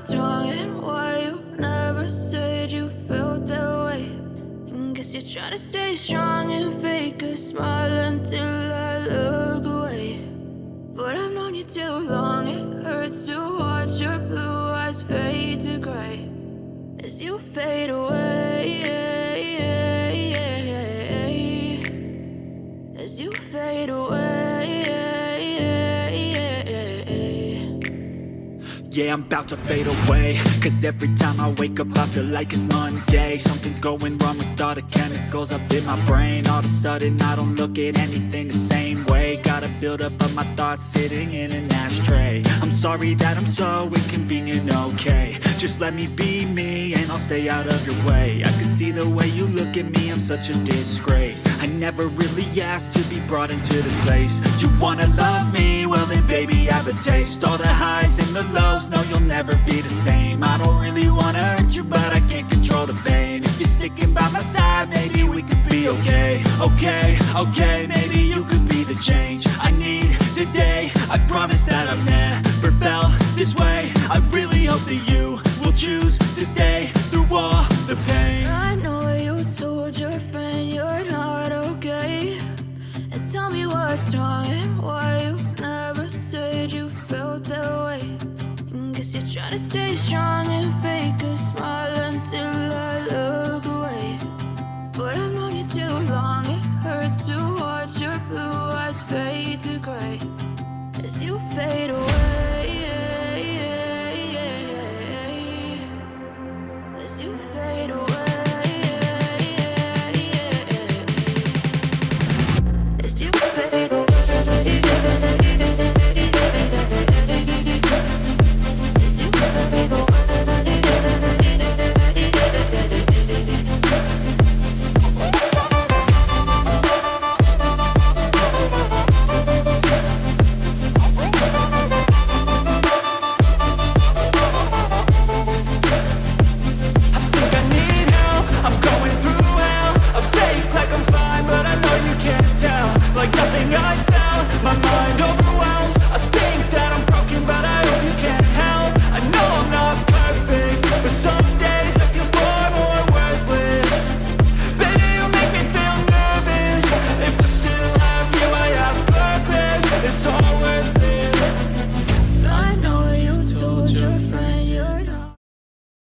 what's wrong and why you never said you felt that way. And guess you're trying to stay strong and fake a smile until I look away. But I've known you too long, it hurts to watch your blue eyes fade to gray as you fade away, as you fade away. Yeah, I'm about to fade away, cause every time I wake up I feel like it's Monday. Something's going wrong with all the chemicals up in my brain. All of a sudden I don't look at anything the same way. Got a buildup of my thoughts sitting in an ashtray. I'm sorry that I'm so inconvenient, okay. Just let me be me and I'll stay out of your way. I can see the way you look at me, I'm such a disgrace. I never really asked to be brought into this place. You wanna love me? Well then baby have a taste. All the highs and the lows, no you'll never be the same. I don't really wanna hurt you but I can't control the pain. If you're sticking by my side maybe we could be okay. Okay, maybe you could be the change I need today. I promise that I've never felt this way. I really hope that you will choose to stay through all the pain. I know you told your friend you're not okay, and tell me what's wrong and why you never said you felt that way. And guess you're trying to stay strong and fake a smile until I look away. But I've known you too long, it hurts to watch your blue eyes fade to gray as you fade away.